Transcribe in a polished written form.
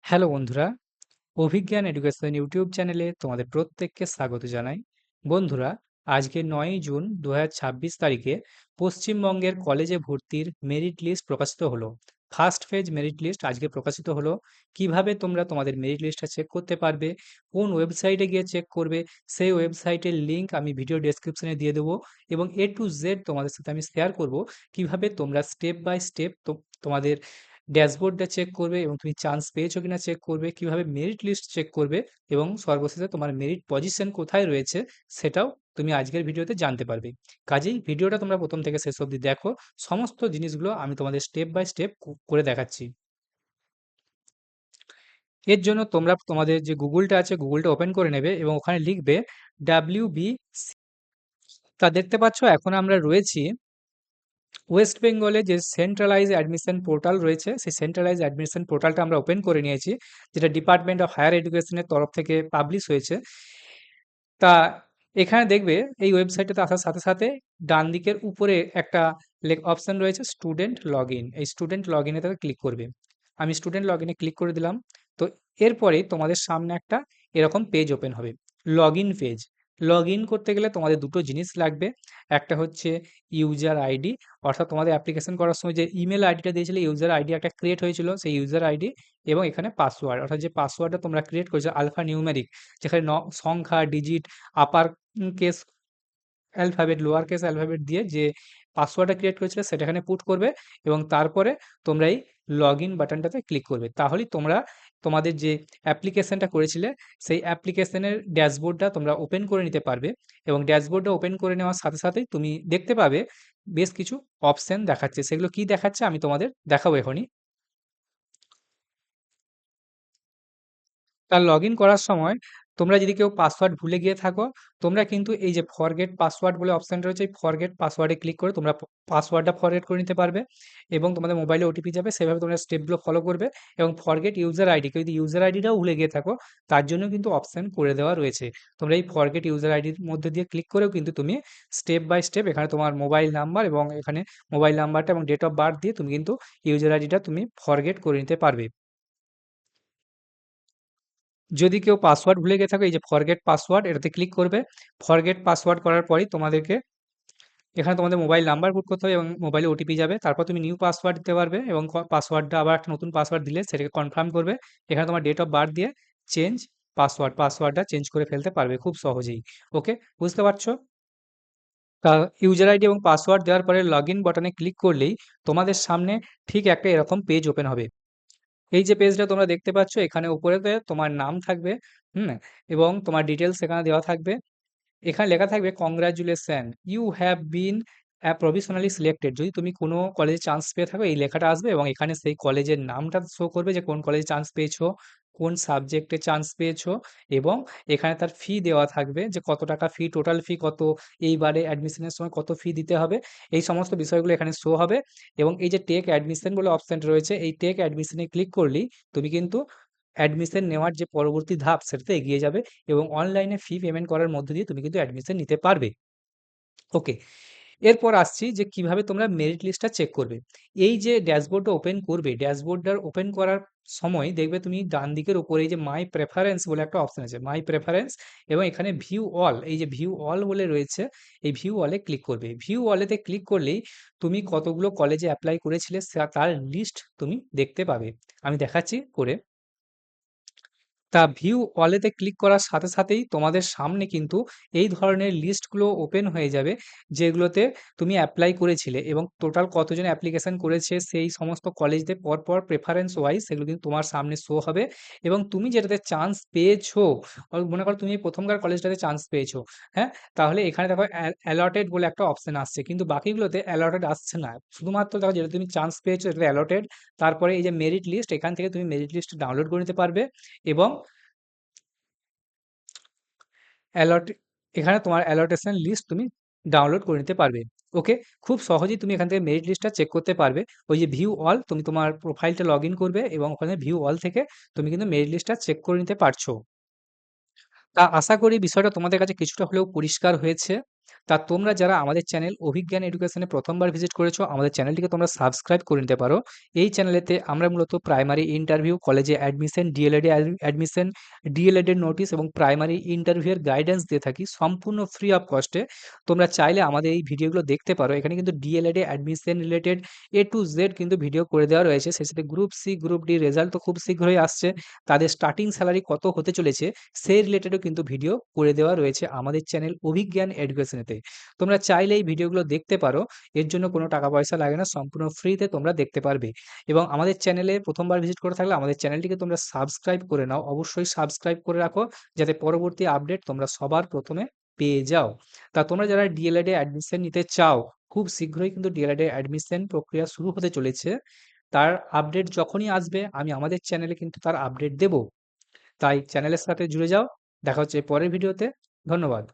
Hello বন্ধুরা, অভিজ্ঞান education YouTube চ্যানেলে তোমাদের প্রত্যেককে স্বাগত জানাই। বন্ধুরা, আজকে ৯ই জুন ২০২৬ তারিখে পশ্চিমবঙ্গের কলেজে ভর্তির মেরিট লিস্ট প্রকাশিত হলো। ফার্স্ট ফেজ মেরিট লিস্ট আজকে প্রকাশিত হলো। কিভাবে তোমরা তোমাদের মেরিট লিস্টটা চেক করতে পারবে, কোন ওয়েবসাইটে গিয়ে চেক করবে, সেই ওয়েবসাইটের লিঙ্ক আমি ভিডিও ডেসক্রিপশনে দিয়ে দেবো এবং এ টু জেড তোমাদের সাথে আমি শেয়ার করব কিভাবে তোমরা স্টেপ বাই স্টেপ তোমাদের ড্যাশবোর্ডটা চেক করবে এবং তুমি চান্স পেয়েছো কিনা চেক করবে, কিভাবে মেরিট লিস্ট চেক করবে এবং সর্বশেষে তোমার মেরিট পজিশন কোথায় রয়েছে সেটাও তুমি আজকের ভিডিওতে জানতে পারবে। কাজেই ভিডিওটা তোমরা প্রথম থেকে শেষ অবধি দেখো। সমস্ত জিনিসগুলো আমি তোমাদের স্টেপ বাই স্টেপ করে দেখাচ্ছি। এর জন্য তোমরা তোমাদের যে গুগলটা আছে গুগলটা ওপেন করে নেবে এবং ওখানে লিখবে WBC। তা দেখতে পাচ্ছ এখন আমরা রয়েছি ওয়েস্ট বেঙ্গলে যে সেন্ট্রালাইজ অ্যাডমিশন পোর্টাল রয়েছে, সেই সেন্ট্রালাইজ অ্যাডমিশন পোর্টালটা আমরা ওপেন করে নিয়েছি, যেটা ডিপার্টমেন্ট অফ হায়ার এডুকেশনের তরফ থেকে পাবলিশ হয়েছে। তা এখানে দেখবে এই ওয়েবসাইটটাতে আসার সাথে সাথে ডান দিকের উপরে একটা অপশন রয়েছে স্টুডেন্ট লগ ইন। এই স্টুডেন্ট লগ ইনে তাকে ক্লিক করবে। আমি স্টুডেন্ট লগ ইনে ক্লিক করে দিলাম। তো এরপরে তোমাদের সামনে একটা এরকম পেজ ওপেন হবে, log in page. Log in করতে গেলে তোমাদের দুটো জিনিস লাগবে। একটা হচ্ছে ইউজার আইডি, অর্থাৎ তোমাদের অ্যাপ্লিকেশন করার সময় যে ইমেল আইডিটা দিয়েছিলে, ইউজার আইডি একটা ক্রিয়েট হয়েছিল, সেই ইউজার আইডি এবং এখানে পাসওয়ার্ড, অর্থাৎ যে পাসওয়ার্ডটা তোমরা ক্রিয়েট করেছো আলফা নিউমেরিক, যেখানে সংখ্যা, digit, upper case alphabet, lower case alphabet দিয়ে যে পাসওয়ার্ডটা ক্রিয়েট করেছিলে সেটা এখানে পুট করবে এবং তারপরে তোমরা এই লগ ইন বাটনটাতে ক্লিক করবে। তাহলেই তোমরা তোমাদের যে অ্যাপ্লিকেশনটা করেছিলে সেই অ্যাপ্লিকেশনের ড্যাশবোর্ডটা তোমরা ওপেন করে নিতে পারবে এবং ড্যাশবোর্ডটা ওপেন করে নেওয়ার সাথে সাথেই তুমি দেখতে পাবে বেশ কিছু অপশন দেখাচ্ছে। সেগুলো কি দেখাচ্ছে আমি তোমাদের দেখাবো এখনই। তার লগইন করার সময় তোমরা যদি কেউ পাসওয়ার্ড ভুলে গিয়ে থাকো, তোমরা কিন্তু এই যে ফরগেট পাসওয়ার্ড বলে অপশন রয়েছে, এই ফরগেট পাসওয়ার্ডে ক্লিক করে তোমরা পাসওয়ার্ডটা ফরগেট করে নিতে পারবে এবং তোমাদের মোবাইলে ওটিপি যাবে, সেভাবে তোমরা স্টেপগুলো ফলো করবে। এবং ফরগেট ইউজার আইডি, কেউ যদি ইউজার আইডিটাও ভুলে গিয়ে থাকো তার জন্য কিন্তু অপশন করে দেওয়া রয়েছে। তোমরা এই ফরগেট ইউজার আইডির মধ্যে দিয়ে ক্লিক করেও কিন্তু তুমি স্টেপ বাই স্টেপ এখানে তোমার মোবাইল নাম্বার এবং এখানে মোবাইল নাম্বারটা এবং ডেট অফ বার্থ দিয়ে তুমি কিন্তু ইউজার আইডিটা তুমি ফরগেট করে নিতে পারবে। যদি কেউ পাসওয়ার্ড ভুলে গিয়ে থাকো, এই যে ফরগেট পাসওয়ার্ড এটাতে ক্লিক করবে। ফরগেট পাসওয়ার্ড করার পরেই তোমাদেরকে এখানে তোমাদের মোবাইল নাম্বার পুট করতে হবে এবং মোবাইলে ওটিপি যাবে। তারপর তুমি নিউ পাসওয়ার্ড দিতে পারবে এবং পাসওয়ার্ডটা আবার একটা নতুন পাসওয়ার্ড দিলে সেটাকে কনফার্ম করবে। এখানে তোমার ডেট অফ বার্থ দিয়ে চেঞ্জ পাসওয়ার্ডটা চেঞ্জ করে ফেলতে পারবে খুব সহজেই। ওকে, বুঝতে পারছো? তা ইউজার আইডি এবং পাসওয়ার্ড দেওয়ার পরে লগইন বাটনে ক্লিক করলেই তোমাদের সামনে ঠিক একটা এরকম পেজ ওপেন হবে। এই যে পেজটা তোমরা দেখতে পাচ্ছ, এখানে উপরেতে তোমার নাম থাকবে, হুম? এবং তোমার ডিটেইলস এখানে দেওয়া থাকবে। এখানে লেখা থাকবে congratulation, you have been provisionally selected. যদি তুমি কোনো কলেজে চান্স পেয়ে থাকো এই লেখাটা আসবে এবং এখানে সেই কলেজের নামটা শো করবে যে কোন কলেজে চান্স পেয়েছো, কোন সাবজেক্টে চান্স পেয়েছো এবং এখানে তার ফি দেওয়া থাকবে যে কত টাকা ফি, টোটাল ফি কত, এইবারে অ্যাডমিশনের সময় কত ফি দিতে হবে। এই সমস্ত বিষয়গুলো এখানে শো হবে এবং এই যে টেক অ্যাডমিশন বলে অপশনটা রয়েছে, এই টেক অ্যাডমিশনে ক্লিক করলেই তুমি কিন্তু অ্যাডমিশন নেওয়ার যে পরবর্তী ধাপ সেটাতে এগিয়ে যাবে এবং অনলাইনে ফি পেমেন্ট করার মধ্য দিয়ে তুমি কিন্তু অ্যাডমিশন নিতে পারবে। ওকে, এরপর আসছি যে কিভাবে তোমরা মেরিট লিস্টটা চেক করবে। এই যে ড্যাশবোর্ডটা ওপেন করবে, ড্যাশবোর্ডটার ওপেন করার সময় দেখবে তুমি ডান দিকের উপরে এই যে মাই প্রেফারেন্স বলে একটা অপশন আছে, মাই প্রেফারেন্স, এবং এখানে ভিউ অল, এই যে ভিউ অল বলে রয়েছে, এই ভিউ অলে ক্লিক করবে। ভিউ অলেতে ক্লিক করলেই তুমি কতগুলো কলেজে অ্যাপ্লাই করেছিলে তার লিস্ট তুমি দেখতে পাবে। আমি দেখাচ্ছি করে। তা ভিউ অলেতে ক্লিক করার সাথে সাথেই তোমাদের সামনে কিন্তু এই ধরনের লিস্টগুলো ওপেন হয়ে যাবে, যেগুলোতে তুমি অ্যাপ্লাই করেছিলে এবং টোটাল কতজন অ্যাপ্লিকেশন করেছে সেই সমস্ত কলেজদের পরপর প্রেফারেন্স ওয়াইজ সেগুলো কিন্তু তোমার সামনে শো হবে এবং তুমি যেটাতে চান্স পেয়েছো, মনে করো তুমি এই প্রথমকার কলেজটাতে চান্স পেয়েছো, হ্যাঁ? তাহলে এখানে দেখো অ্যালটেড বলে একটা অপশন আসছে, কিন্তু বাকিগুলোতে অ্যালটেড আসছে না। শুধুমাত্র দেখো যেটা তুমি চান্স পেয়েছো এটা অ্যালটেড। তারপরে এই যে মেরিট লিস্ট, এখান থেকে তুমি মেরিট লিস্ট ডাউনলোড করে নিতে পারবে এবং অ্যালট এখানে তোমার অ্যালটেশন লিস্ট তুমি ডাউনলোড করে নিতে পারবে। ওকে, খুব সহজেই তুমি এখান থেকে মেরিট লিস্টটা চেক করতে পারবে। ওই যে ভিউ অল, তুমি তোমার প্রোফাইলটা লগ ইন করবে এবং ওখানে ভিউ অল থেকে তুমি কিন্তু মেরিট লিস্টটা চেক করে নিতে পারছো। তা আশা করি বিষয়টা তোমাদের কাছে কিছুটা হলেও পরিষ্কার হয়েছে। তা তোমরা যারা আমাদের চ্যানেল অভিজ্ঞান এডুকেশনে প্রথমবার ভিজিট করেছো, আমাদের চ্যানেলটিকে তোমরা সাবস্ক্রাইব করে নিতে পারো। এই চ্যানেলেতে আমরা মূলত প্রাইমারি ইন্টারভিউ, কলেজে অ্যাডমিশন, ডিএলএড এ অ্যাডমিশন, ডিএলএড এর নোটিশ এবং প্রাইমারি ইন্টারভিউ এর গাইডেন্স দিয়ে থাকি সম্পূর্ণ ফ্রি অফ কস্টে। তোমরা চাইলে আমাদের এই ভিডিওগুলো দেখতে পারো। এখানে কিন্তু ডিএলএড এ admission related A to Z কিন্তু ভিডিও করে দেওয়া রয়েছে। সেই সাথে group C, group D result তো খুব শীঘ্রই আসছে। তাদের স্টার্টিং স্যালারি কত হতে চলেছে সেই রিলেটেডও কিন্তু ভিডিও করে দেওয়া রয়েছে আমাদের চ্যানেল অভিজ্ঞান এডুকেশনেতে। তোমরা চাইলে এই ভিডিওগুলো দেখতে পারো। এর জন্য কোনো টাকা পয়সা লাগে না। সম্পূর্ণ ফ্রিতে তোমরা দেখতে পারবে। এবং আমাদের চ্যানেলে প্রথমবার ভিজিট করে থাকলে আমাদের চ্যানেলটিকে তোমরা সাবস্ক্রাইব করে নাও। অবশ্যই সাবস্ক্রাইব করে রাখো যাতে পরবর্তী আপডেট তোমরা সবার প্রথমে পেয়ে যাও। তা তোমরা যারা ডিএলএড এ অ্যাডমিশন নিতে চাও, খুব শীঘ্রই কিন্তু ডিএলএড এর অ্যাডমিশন প্রক্রিয়া শুরু হতে চলেছে। তার আপডেট যখনই আসবে আমি আমাদের চ্যানেলে কিন্তু তার আপডেট দেব। তাই চ্যানেলের সাথে জুড়ে যাও। দেখা হচ্ছে পরের ভিডিওতে। ধন্যবাদ।